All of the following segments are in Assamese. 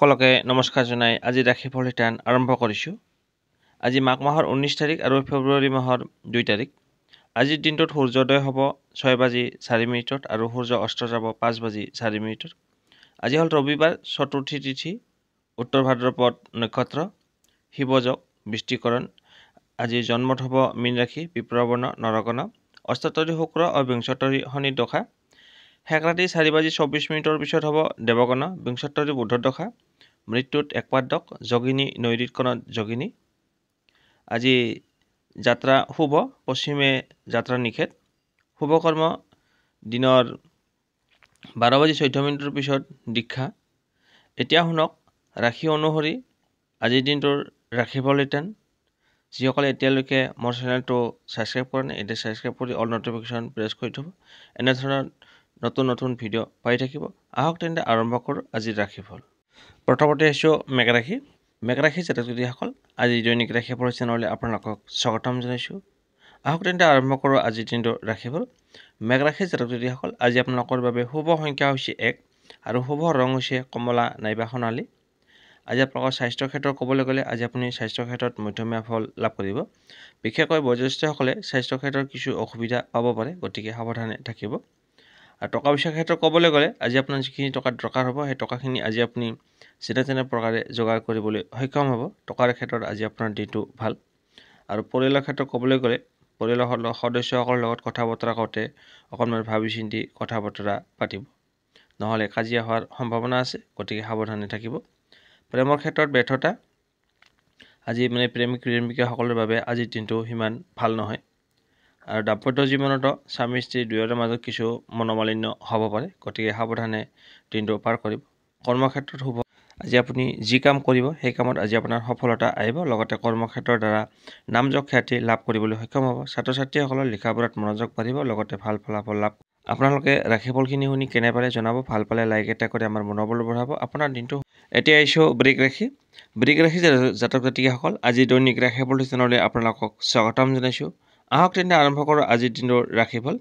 সকলকে নমস্কাৰ জনাই আজি ৰাশিফল ৰিটাৰ্ণ আৰম্ভ কৰিছোঁ। আজি মাঘ মাহৰ 19 তাৰিখ আৰু ফেব্ৰুৱাৰী মাহৰ 2 তাৰিখ। আজিৰ দিনটোত সূৰ্যোদয় হ'ব 6:04 আৰু সূৰ্য অস্ত যাব 5:04। আজি হ'ল ৰবিবাৰ, চতুৰ্থী তিথি, উত্তৰ ভাদ্ৰপদ নক্ষত্ৰ, শিৱযোগ, বৃষ্টিকৰণ। আজি জন্মত হ'ব মীন ৰাশি, বিপ্ৰবৰ্ণ, নৰকণ, অষ্টাতৰী শুক্ৰ আৰু বিংশতৰী শনি দশা। শেষ ৰাতি 4:24 পিছত হ'ব দেৱগণ, বিংশতৰী বুধ দশা। মৃত্যুত একপাদক, যোগিনী নৈৰিতকণত যোগিনী। আজি যাত্ৰা শুভ, পশ্চিমে যাত্ৰা নিষেধ। শুভকৰ্ম দিনৰ 12:14 পিছত দীক্ষা। এতিয়া শুনক ৰাশি অনুসৰি আজিৰ দিনটোৰ ৰাশিফল ৰিটাৰ্ণ। যিসকলে এতিয়ালৈকে মোৰ চেনেলটো ছাবস্ক্ৰাইব কৰা নাই, এতিয়া ছাবস্ক্ৰাইব কৰি অল নটিফিকেশ্যন প্ৰেছ কৰি থ'ব। এনেধৰণৰ নতুন নতুন ভিডিঅ' পাই থাকিব। আহক তেন্তে আৰম্ভ কৰোঁ আজিৰ ৰাশিফল। প্ৰথমতে আহিছোঁ মেঘ ৰাশি। মেঘ ৰাশি জাতক জাতিসকল, আজি দৈনিক ৰাশিফল চেনেললৈ আপোনালোকক স্বাগতম জনাইছোঁ। আহক তেন্তে আৰম্ভ কৰোঁ আজিৰ দিনটোৰ ৰাশিফল। মেঘ ৰাশি জাতক জাতিসকল, আজি আপোনালোকৰ বাবে শুভ সংখ্যা হৈছে 1 আৰু শুভ ৰং হৈছে কমলা নাইবা সোণালী। আজি আপোনালোকৰ স্বাস্থ্য ক্ষেত্ৰত ক'বলৈ গ'লে আজি আপুনি স্বাস্থ্য ক্ষেত্ৰত মধ্যমীয়া ফল লাভ কৰিব। বিশেষকৈ বয়োজ্যেষ্ঠসকলে স্বাস্থ্য ক্ষেত্ৰত কিছু অসুবিধা পাব পাৰে, গতিকে সাৱধানে থাকিব। আৰু টকা পইচাৰ ক্ষেত্ৰত ক'বলৈ গ'লে আজি আপোনাৰ যিখিনি টকা দৰকাৰ হ'ব সেই টকাখিনি আজি আপুনি যেনে তেনে প্ৰকাৰে যোগাৰ কৰিবলৈ সক্ষম হ'ব। টকাৰ ক্ষেত্ৰত আজি আপোনাৰ দিনটো ভাল। আৰু পৰিয়ালৰ ক্ষেত্ৰত ক'বলৈ গ'লে পৰিয়ালৰ সদস্যসকলৰ লগত কথা বতৰা কৰোঁতে অকণমান ভাবি চিন্তি কথা বতৰা পাতিব, নহ'লে কাজিয়া হোৱাৰ সম্ভাৱনা আছে, গতিকে সাৱধানে থাকিব। প্ৰেমৰ ক্ষেত্ৰত ব্যৰ্থতা। আজি প্ৰেমিক প্ৰেমিকাসকলৰ বাবে আজিৰ দিনটো সিমান ভাল নহয়। আৰু দাম্পত্য জীৱনতো স্বামী স্ত্ৰী দুয়োৰে মাজত কিছু মনোমালিন্য হ'ব পাৰে, গতিকে সাৱধানে দিনটো পাৰ কৰিব। কৰ্মক্ষেত্ৰত শুভ। আজি আপুনি যি কাম কৰিব সেই কামত আজি আপোনাৰ সফলতা আহিব, লগতে কৰ্মক্ষেত্ৰৰ দ্বাৰা নামযশ খ্যাতি লাভ কৰিবলৈ সক্ষম হ'ব। ছাত্ৰ ছাত্ৰীসকলৰ লিখা পঢ়াত মনোযোগ বাঢ়িব, লগতে ভাল ফলাফল লাভ। আপোনালোকে ৰাশিফলখিনি শুনি কেনে পালে জনাব, ভাল পালে লাইক এটা কৰি আমাৰ মনোবল বঢ়াব আপোনাৰ দিনটো। এতিয়া আহিছোঁ বৃষ ৰাশি। বৃষ ৰাশি জাতক জাতিকাসকল, আজি দৈনিক ৰাশিফল চেনেললৈ আপোনালোকক স্বাগতম জনাইছোঁ। আহক তেন্তে আৰম্ভ কৰোঁ আজিৰ দিনটোৰ ৰাশিফল।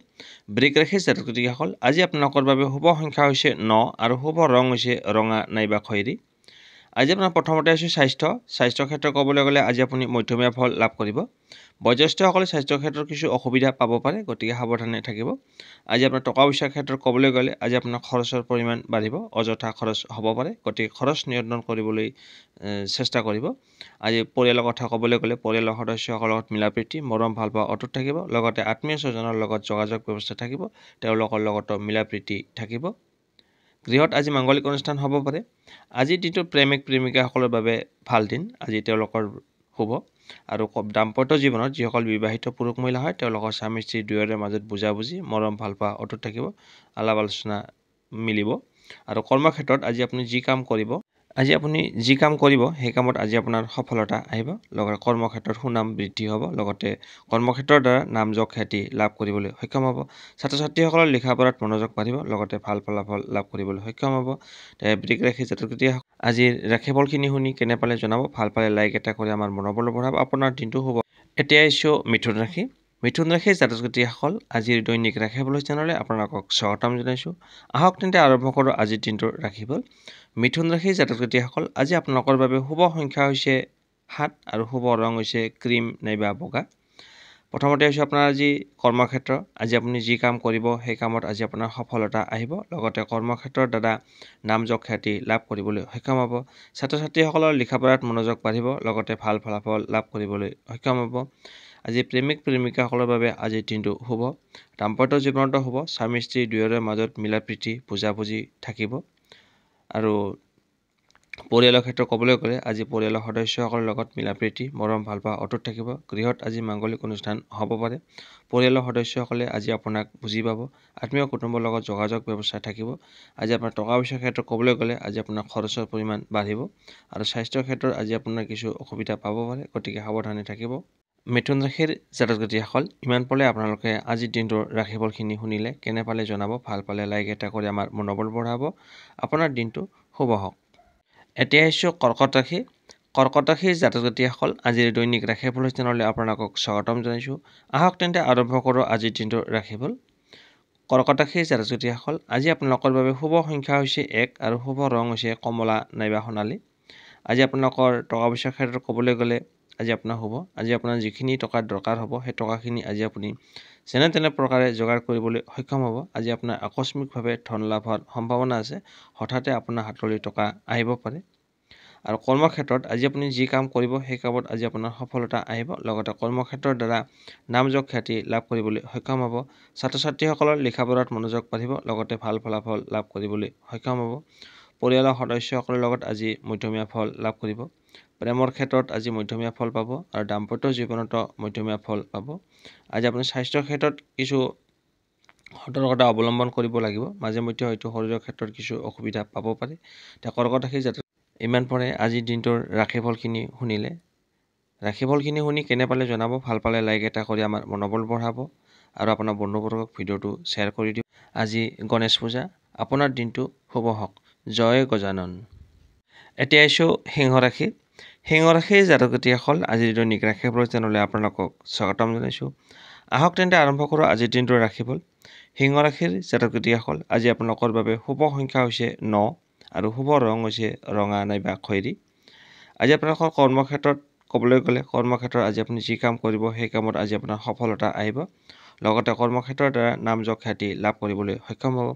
বৃষ ৰাশি জাতক জাতিকাসকল, আজি আপোনালোকৰ বাবে শুভ সংখ্যা হৈছে 9 আৰু শুভ ৰং হৈছে ৰঙা নাইবা খয়েৰী। আজি আপোনাৰ প্ৰথমতে আহিছোঁ স্বাস্থ্য ক্ষেত্ৰত ক'বলৈ গ'লে আজি আপুনি মধ্যমীয়া ফল লাভ কৰিব। বয়োজ্যেষ্ঠসকলে স্বাস্থ্য ক্ষেত্ৰত কিছু অসুবিধা পাব পাৰে, গতিকে সাৱধানে থাকিব। আজি আপোনাৰ টকা পইচাৰ ক্ষেত্ৰত ক'বলৈ গ'লে আজি আপোনাৰ খৰচৰ পৰিমাণ বাঢ়িব, অযথা খৰচ হ'ব পাৰে, গতিকে খৰচ নিয়ন্ত্ৰণ কৰিবলৈ চেষ্টা কৰিব। আজি পৰিয়ালৰ কথা ক'বলৈ গ'লে পৰিয়ালৰ সদস্যসকলৰ লগত মিলা প্ৰীতি, মৰম ভাল পোৱা অটুট থাকিব, লগতে আত্মীয় স্বজনৰ লগত যোগাযোগ ব্যৱস্থা থাকিব, তেওঁলোকৰ লগতো মিলা প্ৰীতি থাকিব। গৃহত আজি মাংগলিক অনুষ্ঠান হ'ব পাৰে। আজিৰ দিনটো প্ৰেমিক প্ৰেমিকাসকলৰ বাবে ভাল দিন, আজি তেওঁলোকৰ শুভ। আৰু দাম্পত্য জীৱনত যিসকল বিবাহিত পুৰুষ মহিলা হয় তেওঁলোকৰ স্বামী স্ত্ৰী দুয়োৰে মাজত বুজাবুজি, মৰম ভাল পোৱা অটুট থাকিব, আলাপ আলোচনা মিলিব। আৰু কৰ্মক্ষেত্ৰত আজি আপুনি যি কাম কৰিব সেই কামত আজি আপোনাৰ সফলতা আহিব, লগতে কৰ্মক্ষেত্ৰত সুনাম বৃদ্ধি হ'ব, লগতে কৰ্মক্ষেত্ৰৰ দ্বাৰা নামযশ খ্যাতি লাভ কৰিবলৈ সক্ষম হ'ব। ছাত্ৰ ছাত্ৰীসকলৰ লিখা পঢ়াত মনোযোগ বাঢ়িব, লগতে ভাল ফলাফল লাভ কৰিবলৈ সক্ষম হ'ব। বৃষ ৰাশি জাতক জাতিসকল, আজিৰ ৰাশিফলখিনি শুনি কেনে পালে জনাব, ভাল পালে লাইক এটা কৰি আমাৰ মনোবল বঢ়াব আপোনাৰ দিনটো শুভ। এতিয়া আহিছোঁ মিথুন ৰাশি। মিথুন ৰাশিৰ জাতক জাতিসকল, আজিৰ দৈনিক ৰাশিফল চেনেললৈ আপোনালোকক স্বাগতম জনাইছোঁ। আহক তেন্তে আৰম্ভ কৰোঁ আজিৰ দিনটোৰ ৰাশিফল। মিথুন ৰাশিৰ জাতক জাতিসকল, আজি আপোনালোকৰ বাবে শুভ সংখ্যা হৈছে 7 আৰু শুভ ৰং হৈছে ক্ৰীম নাইবা বগা। প্ৰথমতে হৈছে আপোনাৰ আজি কৰ্মক্ষেত্ৰ। আজি আপুনি যি কাম কৰিব সেই কামত আজি আপোনাৰ সফলতা আহিব, লগতে কৰ্মক্ষেত্ৰৰ দ্বাৰা নামযশ খ্যাতি লাভ কৰিবলৈ সক্ষম হ'ব। ছাত্ৰ ছাত্ৰীসকলৰ লিখা পঢ়াত মনোযোগ বাঢ়িব, লগতে ভাল ফলাফল লাভ কৰিবলৈ সক্ষম হ'ব। আজি প্ৰেমিক প্ৰেমিকাসকলৰ বাবে আজিৰ দিনটো শুভ। দাম্পত্য জীৱনতো শুভ, স্বামী স্ত্ৰী দুয়োৰে মাজত মিলা প্ৰীতি বুজাবুজি থাকিব। আৰু পৰিয়ালৰ ক্ষেত্ৰত ক'বলৈ গ'লে আজি পৰিয়ালৰ সদস্যসকলৰ লগত মিলা প্ৰীতি, মৰম ভাল পোৱা অটুট থাকিব। গৃহত আজি মাংগলিক অনুষ্ঠান হ'ব পাৰে। পৰিয়ালৰ সদস্যসকলে আজি আপোনাক বুজি পাব, আত্মীয় কুটুম্বৰ লগত যোগাযোগ ব্যৱস্থা থাকিব। আজি আপোনাৰ টকা পইচাৰ ক্ষেত্ৰত ক'বলৈ গ'লে আজি আপোনাৰ খৰচৰ পৰিমাণ বাঢ়িব, আৰু স্বাস্থ্যৰ ক্ষেত্ৰত আজি আপোনাৰ কিছু অসুবিধা পাব পাৰে, গতিকে সাৱধানে থাকিব। মিথুন ৰাশিৰ জাতক জাতিসকল, ইমান পালে আপোনালোকে আজিৰ দিনটোৰ ৰাশিফলখিনি শুনিলে কেনে পালে জনাব, ভাল পালে লাইক এটা কৰি আমাৰ মনোবল বঢ়াব আপোনাৰ দিনটো শুভ হওক। এতিয়া আহিছোঁ কৰ্কট ৰাশি। কৰ্কট ৰাশিৰ জাতক জাতিসকল, আজিৰ দৈনিক ৰাশিফল চেনেললৈ আপোনালোকক স্বাগতম জনাইছোঁ। আহক তেন্তে আৰম্ভ কৰোঁ আজিৰ দিনটোৰ ৰাশিফল। কৰ্কট ৰাশিৰ জাতক-জাতিসকল আজি আপোনালোকৰ বাবে শুভ সংখ্যা হৈছে 1 আৰু শুভ ৰং হৈছে কমলা নাইবা সোণালী। আজি আপোনালোকৰ টকা পইচাৰ ক্ষেত্ৰত ক'বলৈ গ'লে আজি আপোনাৰ হ'ব। আজি আপোনাৰ যিখিনি টকাৰ দৰকাৰ হ'ব সেই টকাখিনি আজি আপুনি যেনে তেনে প্ৰকাৰে যোগাৰ কৰিবলৈ সক্ষম হ'ব। আজি আপোনাৰ আকস্মিকভাৱে ধন লাভ হোৱাৰ সম্ভাৱনা আছে। হঠাতে আপোনাৰ হাতলৈ টকা আহিব পাৰে। আৰু কৰ্মক্ষেত্ৰত আজি আপুনি যি কাম কৰিব সেই কামত আজি আপোনাৰ সফলতা আহিব। লগতে কৰ্মক্ষেত্ৰৰ দ্বাৰা নামযশ খ্যাতি লাভ কৰিবলৈ সক্ষম হ'ব। ছাত্ৰ-ছাত্ৰীসকলৰ লিখা-পঢ়াত মনোযোগ বাঢ়িব। লগতে ভাল ফলাফল লাভ কৰিবলৈ সক্ষম হ'ব। পৰিয়ালৰ সদস্যসকলৰ লগত আজি মধ্যমীয়া ফল লাভ কৰিব। প্ৰেমৰ ক্ষেত্ৰত আজি মধ্যমীয়া ফল পাব আৰু দাম্পত্য জীৱনতো মধ্যমীয়া ফল পাব। আজি আপুনি স্বাস্থ্যৰ ক্ষেত্ৰত কিছু সতৰ্কতা অৱলম্বন কৰিব লাগিব। মাজে মধ্যে হয়তো শৰীৰৰ ক্ষেত্ৰত কিছু অসুবিধা পাব পাৰে। এতিয়া কৰ্কট ৰাশিৰ জাতক ইমান পৰে আজিৰ দিনটোৰ ৰাশিফলখিনি শুনিলে। ৰাশিফলখিনি শুনি কেনে পালে জনাব। ভাল পালে লাইক এটা কৰি আমাৰ মনোবল বঢ়াব আৰু আপোনাৰ বন্ধুবৰ্গক ভিডিঅ'টো শ্বেয়াৰ কৰি দিব। আজি গণেশ পূজা। আপোনাৰ দিনটো শুভ হওক। জয় গজানন। এতিয়া আহিছোঁ সিংহ ৰাশি। সিংহ ৰাশিৰ জাতক-জাতিসকল আজিৰ দৈনিক ৰাশিফল চেনেললৈ আপোনালোকক স্বাগতম জনাইছোঁ। আহক তেন্তে আৰম্ভ কৰোঁ আজিৰ দিনটোৰ ৰাশিফল। সিংহ ৰাশিৰ জাতক-জাতিসকল আজি আপোনালোকৰ বাবে শুভ সংখ্যা হৈছে 9 আৰু শুভ ৰং হৈছে ৰঙা নাইবা খয়েৰী। আজি আপোনালোকৰ কৰ্মক্ষেত্ৰত ক'বলৈ গ'লে কৰ্মক্ষেত্ৰত আজি আপুনি যি কাম কৰিব সেই কামত আজি আপোনাৰ সফলতা আহিব। লগতে কৰ্মক্ষেত্ৰৰ দ্বাৰা নামযশ খ্যাতি লাভ কৰিবলৈ সক্ষম হ'ব।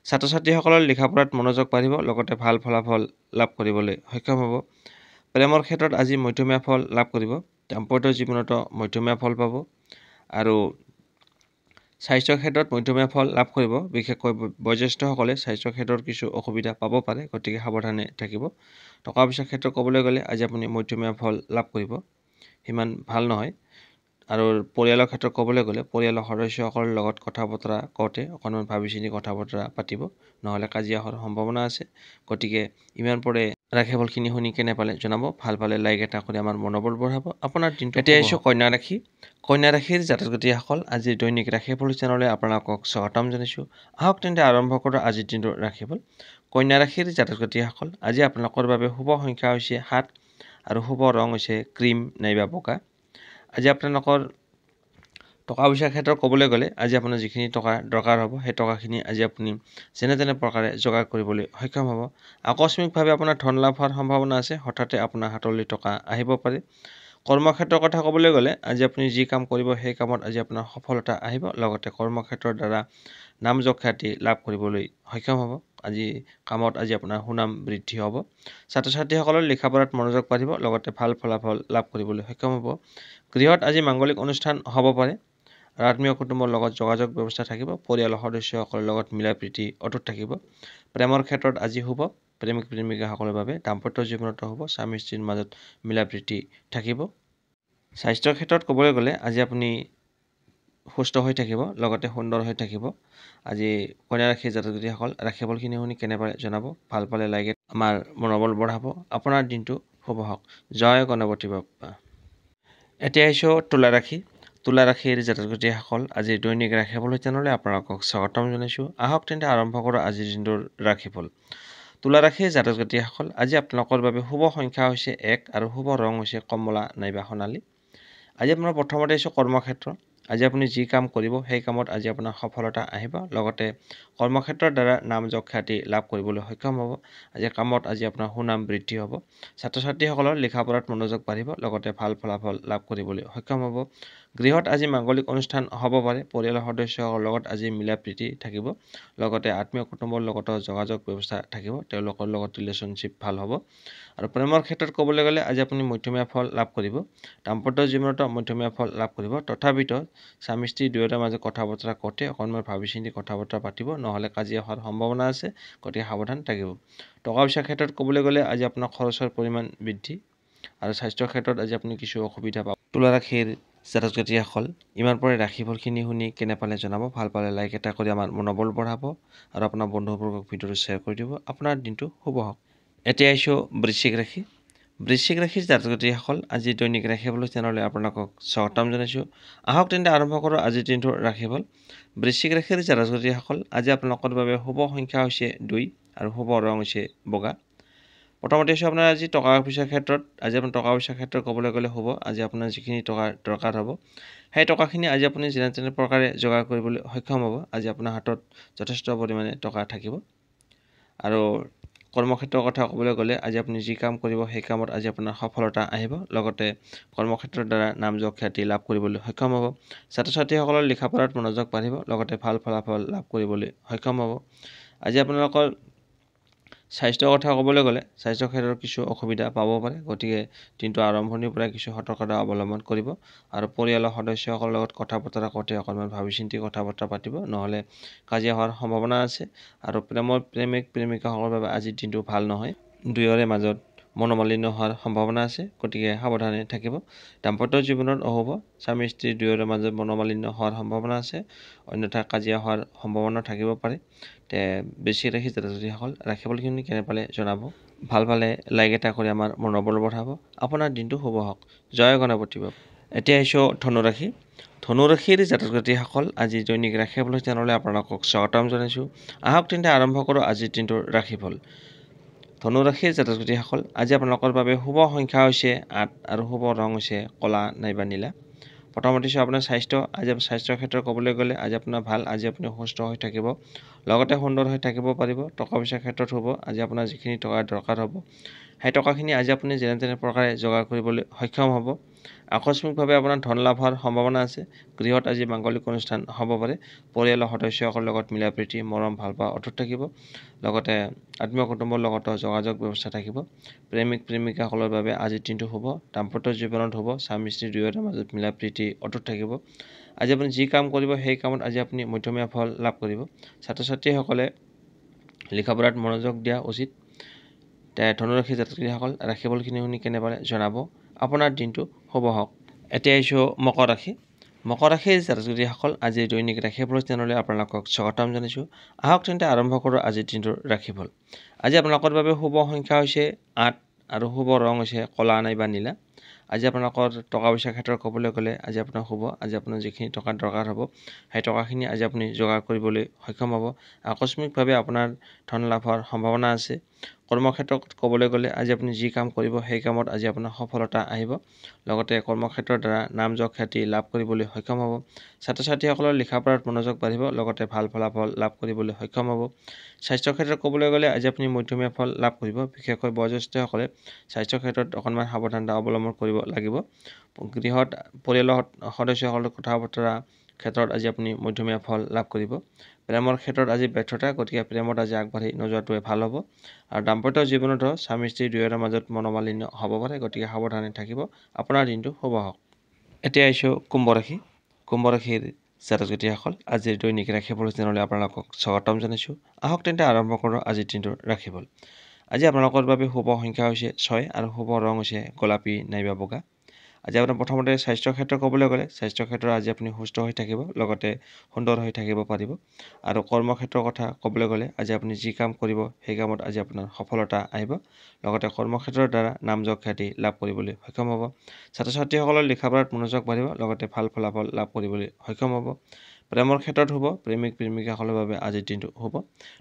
ছাত্ৰ-ছাত্ৰীসকলৰ লিখা-পঢ়াত মনোযোগ বাঢ়িব। লগতে ভাল ফলাফল লাভ কৰিবলৈ সক্ষম হ'ব। প্ৰেমৰ ক্ষেত্ৰত আজি মধ্যমীয়া ফল লাভ কৰিব। দাম্পত্য জীৱনতো মধ্যমীয়া ফল পাব আৰু স্বাস্থ্যৰ ক্ষেত্ৰত মধ্যমীয়া ফল লাভ কৰিব। বিশেষকৈ বয়োজ্যেষ্ঠসকলে স্বাস্থ্যৰ ক্ষেত্ৰত কিছু অসুবিধা পাব পাৰে, গতিকে সাৱধানে থাকিব। টকা পইচাৰ ক্ষেত্ৰত ক'বলৈ গ'লে আজি আপুনি মধ্যমীয়া ফল লাভ কৰিব, সিমান ভাল নহয়। আৰু পৰিয়ালৰ ক্ষেত্ৰত ক'বলৈ গ'লে পৰিয়ালৰ সদস্যসকলৰ লগত কথা বতৰা কওঁতে অকণমান ভাবি চিনি কথা বতৰা পাতিব, নহ'লে কাজিয়া হোৱাৰ সম্ভাৱনা আছে। গতিকে ইমান পৰে ৰাশিফলখিনি শুনি কেনে পালে জনাব। ভাল পালে লাইক এটা কৰি আমাৰ মনোবল বঢ়াব। আপোনাৰ দিনটো এতিয়া আহিছোঁ কন্যা ৰাশি। কন্যা ৰাশিৰ জাতক-জাতিসকল আজিৰ দৈনিক ৰাশিফল চেনেললৈ আপোনালোকক স্বাগতম জনাইছোঁ। আহক তেন্তে আৰম্ভ কৰোঁ আজিৰ দিনটোৰ ৰাশিফল। কন্যা ৰাশিৰ জাতক-জাতিসকল আজি আপোনালোকৰ বাবে শুভ সংখ্যা হৈছে 7 আৰু শুভ ৰং হৈছে ক্ৰীম নাইবা বগা। আজি আপোনালোকৰ টকা পইচাৰ ক্ষেত্ৰত ক'বলৈ গ'লে আজি আপোনাৰ যিখিনি টকা দৰকাৰ হ'ব সেই টকাখিনি আজি আপুনি যেনে তেনে প্ৰকাৰে যোগাৰ কৰিবলৈ সক্ষম হ'ব। আকস্মিকভাৱে আপোনাৰ ধন লাভ হোৱাৰ সম্ভাৱনা আছে। হঠাতে আপোনাৰ হাতলৈ টকা আহিব পাৰে। কৰ্মক্ষেত্ৰৰ কথা ক'বলৈ গ'লে আজি আপুনি যি কাম কৰিব সেই কামত আজি আপোনাৰ সফলতা আহিব। লগতে কৰ্মক্ষেত্ৰৰ দ্বাৰা নামযশ খ্যাতি লাভ কৰিবলৈ সক্ষম হ'ব। আজি কামত আজি আপোনাৰ সুনাম বৃদ্ধি হ'ব। ছাত্ৰ-ছাত্ৰীসকলৰ লিখা-পঢ়াত মনোযোগ বাঢ়িব। লগতে ভাল ফলাফল লাভ কৰিবলৈ সক্ষম হ'ব। গৃহত আজি মাংগলিক অনুষ্ঠান হ'ব পাৰে আৰু আত্মীয় কুটুম্বৰ লগত যোগাযোগ ব্যৱস্থা থাকিব। পৰিয়ালৰ সদস্যসকলৰ লগত মিলা প্ৰীতি অটুট থাকিব। প্ৰেমৰ ক্ষেত্ৰত আজি শুভ। প্ৰেমিক প্ৰেমিকাসকলৰ বাবে দাম্পত্য জীৱনতো হ'ব। স্বামী স্ত্ৰীৰ মাজত মিলা প্ৰীতি থাকিব। স্বাস্থ্যৰ ক্ষেত্ৰত ক'বলৈ গ'লে আজি আপুনি সুস্থ হৈ থাকিব, লগতে সুন্দৰ হৈ থাকিব। আজি কন্যা ৰাশিৰ জাতক-জাতিসকল ৰাশিফলখিনি শুনি কেনে পালে জনাব। ভাল পালে লাইক আমাৰ মনোবল বঢ়াব। আপোনাৰ দিনটো শুভ হওক। জয় গণপতি বাপ্পা। এতিয়া আহিছোঁ তুলা ৰাশি। তুলা ৰাশিৰ জাতক-জাতিসকল আজিৰ দৈনিক ৰাশিফল চেনেললৈ আপোনালোকক স্বাগতম জনাইছোঁ। আহক তেন্তে আৰম্ভ কৰোঁ আজিৰ দিনটোৰ ৰাশিফল। তুলা ৰাশিৰ জাতক-জাতিসকল আজি আপোনালোকৰ বাবে শুভ সংখ্যা হৈছে 1 আৰু শুভ ৰং হৈছে কমলা নাইবা সোণালী। আজি আপোনাৰ প্ৰথমতে আহিছোঁ কৰ্মক্ষেত্ৰ। আজি আপুনি যি কাম কৰিব সেই কামত আজি আপোনাৰ সফলতা আহিব। লগতে কৰ্মক্ষেত্ৰৰ দ্বাৰা নামযশ খ্যাতি লাভ কৰিবলৈ সক্ষম হ'ব। আজি কামত আজি আপোনাৰ সুনাম বৃদ্ধি হ'ব। ছাত্ৰ-ছাত্ৰীসকলৰ লিখা-পঢ়াত মনোযোগ বাঢ়িব। লগতে ভাল ফলাফল লাভ কৰিবলৈ সক্ষম হ'ব। গৃহত আজি মাংগলিক অনুষ্ঠান হ'ব পাৰে। পৰিয়ালৰ সদস্যসকলৰ লগত আজি মিলা প্ৰীতি থাকিব। লগতে আত্মীয় কুটুম্বৰ লগতো যোগাযোগ ব্যৱস্থা থাকিব। তেওঁলোকৰ লগত ৰিলেশ্যনশ্বিপ ভাল হ'ব। আৰু প্ৰেমৰ ক্ষেত্ৰত ক'বলৈ গ'লে আজি আপুনি মধ্যমীয়া ফল লাভ কৰিব। দাম্পত্য জীৱনতো মধ্যমীয়া ফল লাভ কৰিব। তথাপিতো স্বামী স্ত্ৰী দুয়োটাৰ মাজত কথা বতৰা কওঁতে অকণমান ভাবি চিন্তি কথা বতৰা পাতিব, নহ'লে কাজিয়া হোৱাৰ সম্ভাৱনা আছে। গতিকে সাৱধান থাকিব। টকা পইচাৰ ক্ষেত্ৰত ক'বলৈ গ'লে আজি আপোনাৰ খৰচৰ পৰিমাণ বৃদ্ধি আৰু স্বাস্থ্যৰ ক্ষেত্ৰত আজি আপুনি কিছু অসুবিধা পাব। তুলা ৰাশিৰ জাতক-জাতিসকল ইমান পৰে ৰাশিফলখিনি শুনি কেনে পালে জনাব। ভাল পালে লাইক এটা কৰি আমাৰ মনোবল বঢ়াব আৰু আপোনাৰ বন্ধুবৰ্গক ভিডিঅ'টো শ্বেয়াৰ কৰি দিব। আপোনাৰ দিনটো শুভ হওক। এতিয়া আহিছোঁ বৃশ্চিক ৰাশি। বৃশ্চিক ৰাশিৰ জাতক-জাতিসকল আজি দৈনিক ৰাশিফল চেনেললৈ আপোনালোকক স্বাগতম জনাইছোঁ। আহক তেন্তে আৰম্ভ কৰোঁ আজিৰ দিনটোৰ ৰাশিফল। বৃশ্চিক ৰাশিৰ জাতক-জাতিসকল আজি আপোনালোকৰ বাবে শুভ সংখ্যা হৈছে 2 আৰু শুভ ৰং হৈছে বগা। প্ৰথমতে হৈছে আপোনাৰ আজি টকা পইচাৰ ক্ষেত্ৰত আজি আপোনাৰ টকা পইচাৰ ক্ষেত্ৰত ক'বলৈ গ'লে হ'ব আজি আপোনাৰ যিখিনি টকা দৰকাৰ হ'ব সেই টকাখিনি আজি আপুনি যেনে তেনে প্ৰকাৰে যোগাৰ কৰিবলৈ সক্ষম হ'ব আজি আপোনাৰ হাতত যথেষ্ট পৰিমাণে টকা থাকিব আৰু কৰ্মক্ষেত্ৰৰ কথা ক'বলৈ গ'লে আজি আপুনি যি কাম কৰিব সেই কামত আজি আপোনাৰ সফলতা আহিব লগতে কৰ্মক্ষেত্ৰৰ দ্বাৰা নামযশ খ্যাতি লাভ কৰিবলৈ সক্ষম হ'ব ছাত্ৰ ছাত্ৰীসকলৰ লিখা পঢ়াত মনোযোগ বাঢ়িব লগতে ভাল ফলাফল লাভ কৰিবলৈ সক্ষম হ'ব আজি আপোনালোকৰ স্বাস্থ্যৰ কথা ক'বলৈ গ'লে স্বাস্থ্য ক্ষেত্ৰত কিছু অসুবিধা পাব পাৰে গতিকে দিনটো আৰম্ভণিৰ পৰা কিছু সতৰ্কতা অৱলম্বন কৰিব আৰু পৰিয়ালৰ সদস্যসকলৰ লগত কথা বতৰা কৰোঁতে অকণমান ভাবি চিন্তি কথা বতৰা পাতিব নহ'লে কাজিয়া হোৱাৰ সম্ভাৱনা আছে আৰু প্ৰেমিক প্ৰেমিকাসকলৰ বাবে আজিৰ দিনটো ভাল নহয় দুয়োৰে মাজত মনোমালিন্য হোৱাৰ সম্ভাৱনা আছে গতিকে সাৱধানে থাকিব দাম্পত্য জীৱনত অশুভ স্বামী স্ত্ৰী দুয়োৰে মাজত মনোমালিন্য হোৱাৰ সম্ভাৱনা আছে অন্যথা কাজিয়া হোৱাৰ সম্ভাৱনা থাকিব পাৰে তে বেছি ৰাখি জাতকসকল ৰাখিবলখিনি কেনে পালে জনাব ভাল পালে লাইক এটা কৰি আমাৰ মনোবল বঢ়াব আপোনাৰ দিনটো শুভ হওক জয় গণপতি বাবা এতিয়া আহিছোঁ ধনুৰাশিৰ জাতক-জাতিসকল আজি দৈনিক ৰাশিফল চেনেললৈ আপোনালোকক স্বাগতম জনাইছোঁ আহক তেন্তে আৰম্ভ কৰোঁ আজিৰ দিনটোৰ ৰাশিফল ধনুৰাশিৰ জাতক-জাতিসকল আজি আপোনালোকৰ বাবে শুভ সংখ্যা হৈছে ৮ আৰু শুভ ৰং হৈছে কলা নাইবা নীলা প্ৰথমতে হৈছে আপোনাৰ স্বাস্থ্য আজি স্বাস্থ্যৰ ক্ষেত্ৰত ক'বলৈ গ'লে আজি আপোনাৰ ভাল আজি আপুনি সুস্থ হৈ থাকিব লগতে সুন্দৰ হৈ থাকিব পাৰিব টকা পইচাৰ ক্ষেত্ৰত হ'ব আজি আপোনাৰ যিখিনি টকা দৰকাৰ হ'ব সেই টকাখিনি আজি আপুনি যেনে তেনে প্ৰকাৰে যোগাৰ কৰিবলৈ সক্ষম হ'ব আকস্মিকভাৱে আপোনাৰ ধন লাভ হোৱাৰ সম্ভাৱনা আছে গৃহত আজি মাংগলিক অনুষ্ঠান হ'ব পাৰে পৰিয়ালৰ সদস্যসকলৰ লগত মিলা প্ৰীতি মৰম ভাল পোৱা অটুট থাকিব লগতে আত্মীয় কুটুম্বৰ লগত যোগাযোগ ব্যৱস্থা থাকিব প্ৰেমিক প্ৰেমিকাসকলৰ বাবে আজিৰ দিনটো হ'ব দাম্পত্য জীৱনত হ'ব স্বামী স্ত্ৰী দুয়োৰে মাজত মিলা প্ৰীতি অটুট থাকিব আজি আপুনি যি কাম কৰিব সেই কামত আজি আপুনি মধ্যমীয়া ফল লাভ কৰিব ছাত্ৰ ছাত্ৰীসকলে লিখা পঢ়াত মনোযোগ দিয়া উচিত ধনুৰাশি জাতক-জাতিসকল ৰাশিফলখিনি শুনি কেনে পালে জনাব আপোনাৰ দিনটো শুভ হওক এতিয়া আহিছোঁ মকৰ ৰাশিৰ জাতক-জাতিসকল আজিৰ দৈনিক ৰাশিফল চেনেললৈ আপোনালোকক স্বাগতম জনাইছোঁ আহক তেন্তে আৰম্ভ কৰোঁ আজিৰ দিনটোৰ ৰাশিফল আজি আপোনালোকৰ বাবে শুভ সংখ্যা হৈছে ৮ আৰু শুভ ৰং হৈছে কলা নাইবা নীলা আজি আপোনালোকৰ টকা পইচাৰ ক্ষেত্ৰত ক'বলৈ গ'লে আজি আপোনাৰ শুভ আজি আপোনাৰ যিখিনি টকা দৰকাৰ হ'ব সেই টকাখিনি আজি আপুনি যোগাৰ কৰিবলৈ সক্ষম হ'ব আকস্মিকভাৱে আপোনাৰ ধন লাভ হোৱাৰ সম্ভাৱনা আছে কৰ্মক্ষেত্ৰত ক'বলৈ গ'লে আজি আপুনি যি কাম কৰিব সেই কামত আজি আপোনাৰ সফলতা আহিব লগতে কৰ্মক্ষেত্ৰৰ দ্বাৰা নামযশ খ্যাতি লাভ কৰিবলৈ সক্ষম হ'ব ছাত্ৰ ছাত্ৰীসকলৰ লিখা পঢ়াত মনোযোগ বাঢ়িব লগতে ভাল ফলাফল লাভ কৰিবলৈ সক্ষম হ'ব স্বাস্থ্যৰ ক্ষেত্ৰত ক'বলৈ গ'লে আজি আপুনি মধ্যমীয়া ফল লাভ কৰিব বিশেষকৈ বয়োজ্যেষ্ঠসকলে স্বাস্থ্যৰ ক্ষেত্ৰত অকণমান সাৱধানতা অৱলম্বন কৰিব লাগিব গৃহত পৰিয়ালৰ সদস্যসকলৰ কথা বতৰা ক্ষেত্ৰত আজি আপুনি মধ্যমীয়া ফল লাভ কৰিব প্ৰেমৰ ক্ষেত্ৰত আজি ব্যৰ্থতা গতিকে প্ৰেমত আজি আগবাঢ়ি নোযোৱাটোৱে ভাল হ'ব আৰু দাম্পত্য জীৱনতো স্বামী স্ত্ৰী দুয়োৰে মাজত মনোমালিন্য হ'ব পাৰে গতিকে সাৱধানে থাকিব আপোনাৰ দিনটো শুভ হওক এতিয়া আহিছোঁ কুম্ভ ৰাশিৰ জাতক-জাতিসকল আজিৰ দৈনিক ৰাশিফল চেনেললৈ আপোনালোকক স্বাগতম জনাইছোঁ আহক তেন্তে আৰম্ভ কৰোঁ আজিৰ দিনটোৰ ৰাশিফল আজি আপোনালোকৰ বাবে শুভ সংখ্যা হৈছে 6 আৰু শুভ ৰং হৈছে গোলাপী নাইবা বগা আজি আপোনাৰ প্ৰথমতে স্বাস্থ্যৰ ক্ষেত্ৰত ক'বলৈ গ'লে স্বাস্থ্যৰ ক্ষেত্ৰত আজি আপুনি সুস্থ হৈ থাকিব লগতে সুন্দৰ হৈ থাকিব পাৰিব আৰু কৰ্মক্ষেত্ৰৰ কথা ক'বলৈ গ'লে আজি আপুনি যি কাম কৰিব সেই কামত আজি আপোনাৰ সফলতা আহিব লগতে কৰ্মক্ষেত্ৰৰ দ্বাৰা নামযশ খ্যাতি লাভ কৰিবলৈ সক্ষম হ'ব ছাত্ৰ ছাত্ৰীসকলৰ লিখা পঢ়াত মনোযোগ বাঢ়িব লগতে ভাল ফলাফল লাভ কৰিবলৈ সক্ষম হ'ব প্ৰেমৰ ক্ষেত্ৰত হ'ব প্ৰেমিক প্ৰেমিকাসকলৰ বাবে আজিৰ দিনটো হ'ব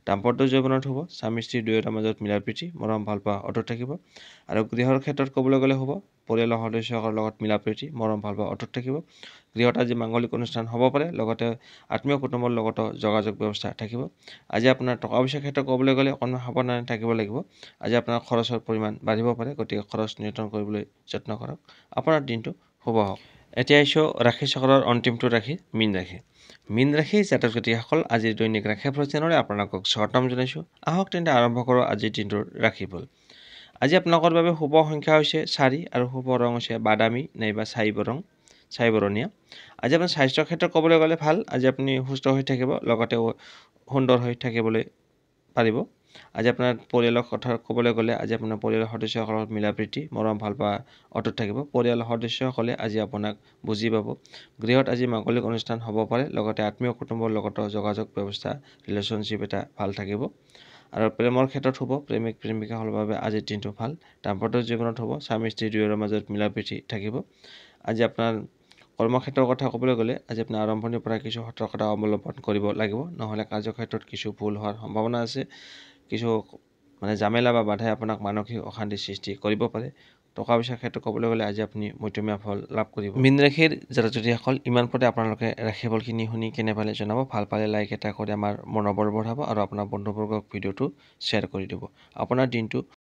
দাম্পত্য জীৱনত হ'ব স্বামী স্ত্ৰী দুয়োৰে মাজত মিলা প্ৰীতি মৰম ভাল পোৱা অটুট থাকিব আৰু গৃহৰ ক্ষেত্ৰত ক'বলৈ গ'লে হ'ব পৰিয়ালৰ সদস্যসকলৰ লগত মিলা প্ৰীতি মৰম ভাল পোৱা অটুট থাকিব গৃহত আজি মাংগলিক অনুষ্ঠান হ'ব পাৰে লগতে আত্মীয় কুটুম্বৰ লগতো যোগাযোগ ব্যৱস্থা থাকিব আজি আপোনাৰ টকা পইচাৰ ক্ষেত্ৰত ক'বলৈ গ'লে অকণমান সাৱধানে থাকিব লাগিব আজি আপোনাৰ খৰচৰ পৰিমাণ বাঢ়িব পাৰে গতিকে খৰচ নিয়ন্ত্ৰণ কৰিবলৈ যত্ন কৰক আপোনাৰ দিনটো শুভ হওক এতিয়া আহিছোঁ ৰাশি চক্ৰৰ অন্তিমটো ৰাশি মীন ৰাশিৰ জাতক-জাতিসকল আজিৰ দৈনিক ৰাশিফল চেনেললৈ আপোনালোকক স্বাগতম জনাইছোঁ আহক তেন্তে আৰম্ভ কৰোঁ আজিৰ দিনটোৰ ৰাশিফল আজি আপোনালোকৰ বাবে শুভ সংখ্যা হৈছে 4 আৰু শুভ ৰং হৈছে বাদামী নাইবা ছাই বৰণীয়া আজি আপোনাৰ স্বাস্থ্যৰ ক্ষেত্ৰত ক'বলৈ গ'লে ভাল আজি আপুনি সুস্থ হৈ থাকিব লগতে সুন্দৰ হৈ থাকিবলৈ পাৰিব আজি আপোনাৰ পৰিয়ালৰ কথা ক'বলৈ গ'লে আজি আপোনাৰ পৰিয়ালৰ সদস্যসকলৰ লগত মিলা প্ৰীতি মৰম ভাল পোৱা অটুট থাকিব পৰিয়ালৰ সদস্যসকলে আজি আপোনাক বুজি পাব গৃহত আজি মাংগলিক অনুষ্ঠান হ'ব পাৰে লগতে আত্মীয় কুটুম্বৰ লগতো যোগাযোগ ব্যৱস্থা ৰিলেশ্যনশ্বিপ এটা ভাল থাকিব আৰু প্ৰেমৰ ক্ষেত্ৰত হ'ব প্ৰেমিক প্ৰেমিকাসকলৰ বাবে আজিৰ দিনটো ভাল দাম্পত্য জীৱনত হ'ব স্বামী স্ত্ৰী দুয়োৰে মাজত মিলা প্ৰীতি থাকিব আজি আপোনাৰ কৰ্মক্ষেত্ৰৰ কথা ক'বলৈ গ'লে আজি আপোনাৰ আৰম্ভণিৰ পৰা কিছু সতৰ্কতা অৱলম্বন কৰিব লাগিব নহ'লে কাৰ্যক্ষেত্ৰত কিছু ভুল হোৱাৰ সম্ভাৱনা আছে কিছু মানে জামেলা বা বাধাই আপোনাক মানসিক অশান্তি সৃষ্টি কৰিব পাৰে। টকা পইচাৰ ক্ষেত্ৰত ক'বলৈ গ'লে আজি আপুনি মধ্যমীয়া ফল লাভ কৰিব। মীন ৰাশিৰ জাতক জাতিসকল ইমান পৰে আপোনালোকে ৰাশিফলখিনি শুনি কেনে পালে জনাব। ভাল পালে লাইক এটা কৰি আমাৰ মনোবল বঢ়াব আৰু আপোনাৰ বন্ধুবৰ্গক ভিডিঅ'টো শ্বেয়াৰ কৰি দিব। আপোনাৰ দিনটো